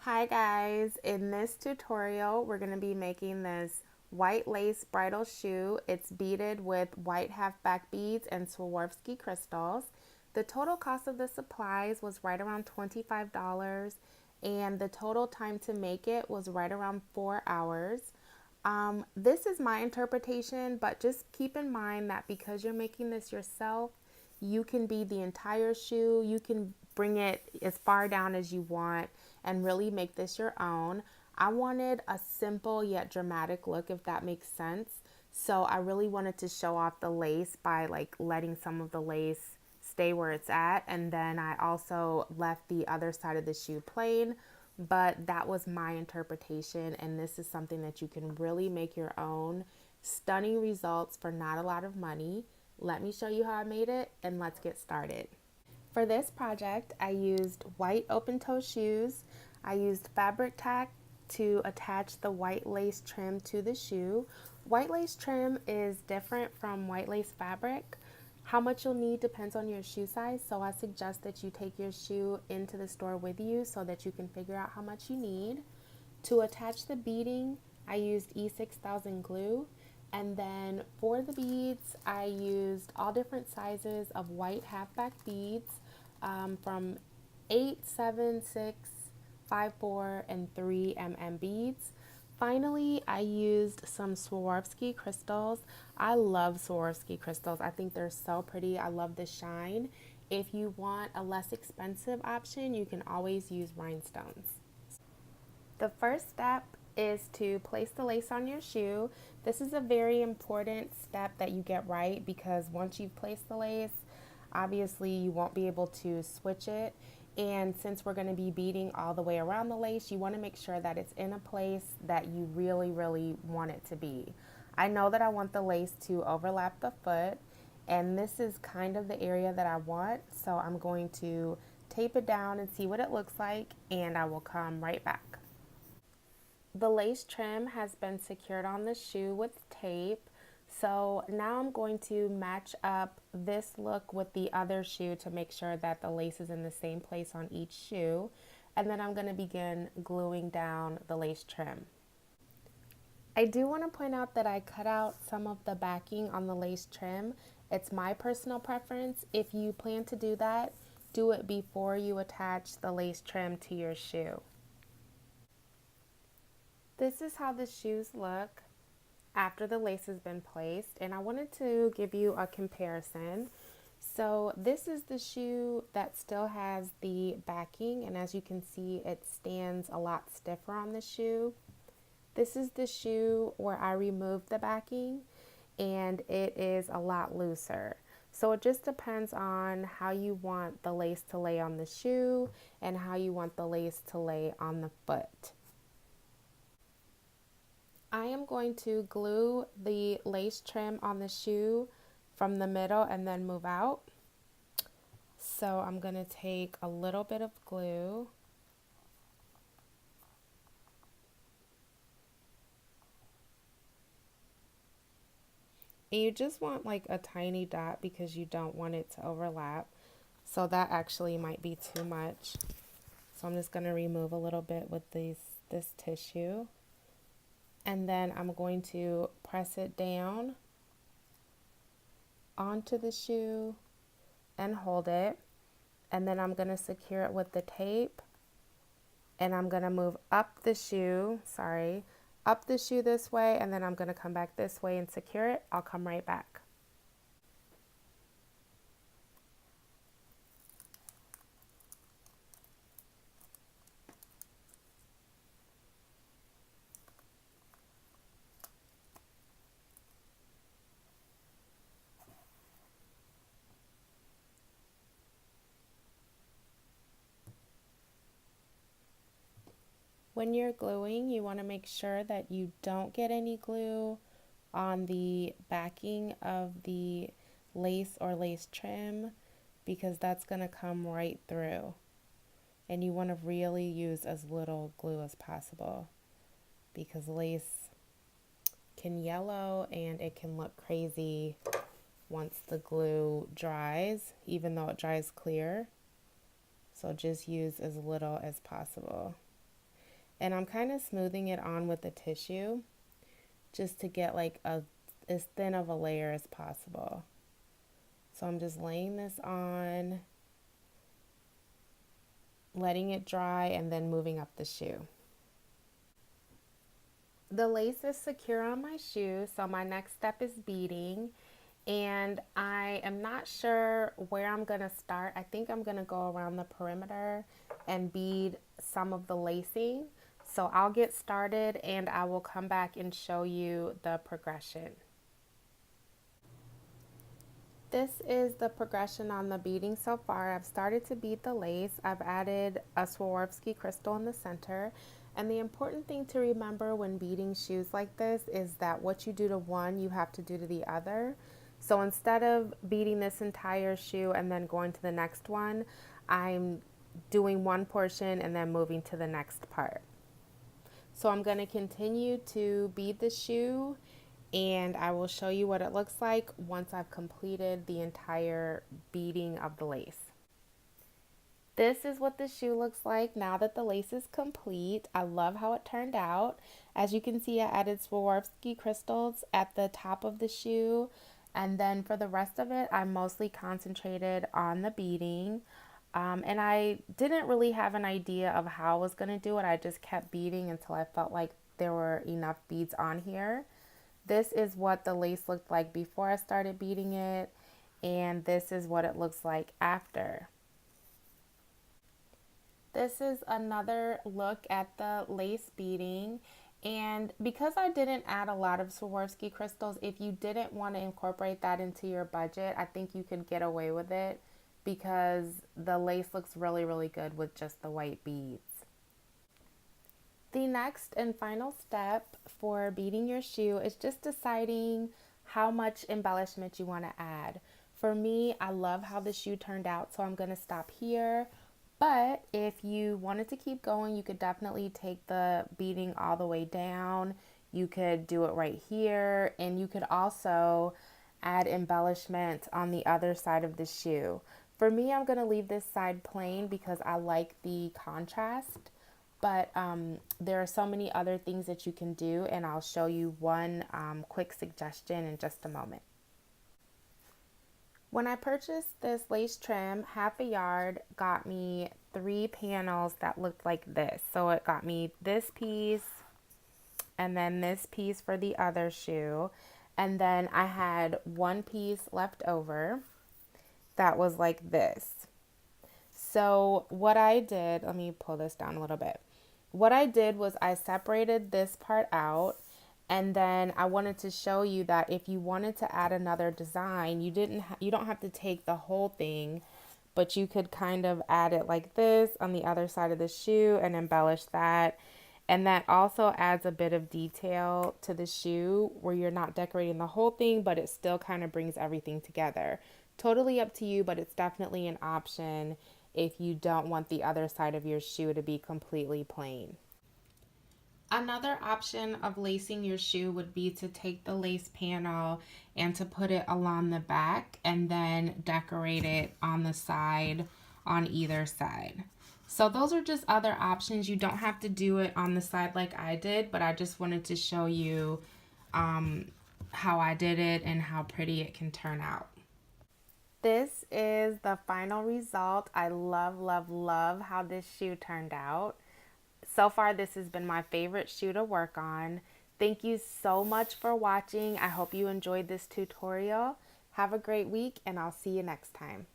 Hi guys, in this tutorial we're going to be making this white lace bridal shoe. It's beaded with white halfback beads and Swarovski crystals. The total cost of the supplies was right around $25 and the total time to make it was right around 4 hours. This is my interpretation, but just keep in mind that because you're making this yourself, you can bead the entire shoe. You can bring it as far down as you want and really make this your own. I wanted a simple yet dramatic look, if that makes sense. So I really wanted to show off the lace by like letting some of the lace stay where it's at. And then I also left the other side of the shoe plain, but that was my interpretation. And this is something that you can really make your own. Stunning results for not a lot of money. Let me show you how I made it and let's get started. For this project, I used white open toe shoes. I used fabric tack to attach the white lace trim to the shoe. White lace trim is different from white lace fabric. How much you'll need depends on your shoe size, so I suggest that you take your shoe into the store with you so that you can figure out how much you need. To attach the beading, I used E6000 glue. And then for the beads, I used all different sizes of white halfback beads from 8, 7, 6, 5, 4, and 3 mm beads. Finally, I used some Swarovski crystals. I love Swarovski crystals. I think they're so pretty. I love the shine. If you want a less expensive option, you can always use rhinestones. The first step is to place the lace on your shoe. This is a very important step that you get right because once you've placed the lace, obviously you won't be able to switch it. And since we're going to be beading all the way around the lace, you want to make sure that it's in a place that you really, really want it to be. I know that I want the lace to overlap the foot, and this is kind of the area that I want. So I'm going to tape it down and see what it looks like, and I will come right back. The lace trim has been secured on the shoe with tape. So now I'm going to match up this look with the other shoe to make sure that the lace is in the same place on each shoe. And then I'm going to begin gluing down the lace trim. I do want to point out that I cut out some of the backing on the lace trim. It's my personal preference. If you plan to do that, do it before you attach the lace trim to your shoe. This is how the shoes look after the lace has been placed, and I wanted to give you a comparison. So this is the shoe that still has the backing, and as you can see, it stands a lot stiffer on the shoe. This is the shoe where I removed the backing, and it is a lot looser. So it just depends on how you want the lace to lay on the shoe and how you want the lace to lay on the foot. I am going to glue the lace trim on the shoe from the middle and then move out. So I'm going to take a little bit of glue. And you just want like a tiny dot because you don't want it to overlap. So that actually might be too much. So I'm just going to remove a little bit with this tissue. And then I'm going to press it down onto the shoe and hold it. And then I'm going to secure it with the tape. And I'm going to move up the shoe, up the shoe this way. And then I'm going to come back this way and secure it. I'll come right back. When you're gluing, you want to make sure that you don't get any glue on the backing of the lace or lace trim because that's going to come right through. And you want to really use as little glue as possible because lace can yellow and it can look crazy once the glue dries, even though it dries clear. So just use as little as possible. And I'm kind of smoothing it on with the tissue just to get like as thin of a layer as possible. So I'm just laying this on, letting it dry, and then moving up the shoe. The lace is secure on my shoe, so my next step is beading. And I am not sure where I'm going to start. I think I'm going to go around the perimeter and bead some of the lacing. So I'll get started and I will come back and show you the progression. This is the progression on the beading so far. I've started to bead the lace. I've added a Swarovski crystal in the center. And the important thing to remember when beading shoes like this is that what you do to one, you have to do to the other. So instead of beading this entire shoe and then going to the next one, I'm doing one portion and then moving to the next part. So I'm going to continue to bead the shoe, and I will show you what it looks like once I've completed the entire beading of the lace. This is what the shoe looks like now that the lace is complete. I love how it turned out. As you can see, I added Swarovski crystals at the top of the shoe. And then for the rest of it, I mostly concentrated on the beading. And I didn't really have an idea of how I was going to do it. I just kept beading until I felt like there were enough beads on here. This is what the lace looked like before I started beading it. And this is what it looks like after. This is another look at the lace beading. And because I didn't add a lot of Swarovski crystals, if you didn't want to incorporate that into your budget, I think you could get away with it because the lace looks really, really good with just the white beads. The next and final step for beading your shoe is just deciding how much embellishment you want to add. For me, I love how the shoe turned out, so I'm going to stop here. But if you wanted to keep going, you could definitely take the beading all the way down. You could do it right here, and you could also add embellishment on the other side of the shoe. For me, I'm going to leave this side plain because I like the contrast, but there are so many other things that you can do, and I'll show you one quick suggestion in just a moment. When I purchased this lace trim, half a yard got me 3 panels that looked like this. So it got me this piece and then this piece for the other shoe. And then I had one piece left over that was like this. So what I did, let me pull this down a little bit. What I did was I separated this part out. And then I wanted to show you that if you wanted to add another design, you don't have to take the whole thing, but you could kind of add it like this on the other side of the shoe and embellish that. And that also adds a bit of detail to the shoe where you're not decorating the whole thing, but it still kind of brings everything together. Totally up to you, but it's definitely an option if you don't want the other side of your shoe to be completely plain. Another option of lacing your shoe would be to take the lace panel and to put it along the back and then decorate it on the side on either side. So those are just other options. You don't have to do it on the side like I did, but I just wanted to show you how I did it and how pretty it can turn out. This is the final result. I love, love, love how this shoe turned out. So far, this has been my favorite shoe to work on. Thank you so much for watching. I hope you enjoyed this tutorial. Have a great week, and I'll see you next time.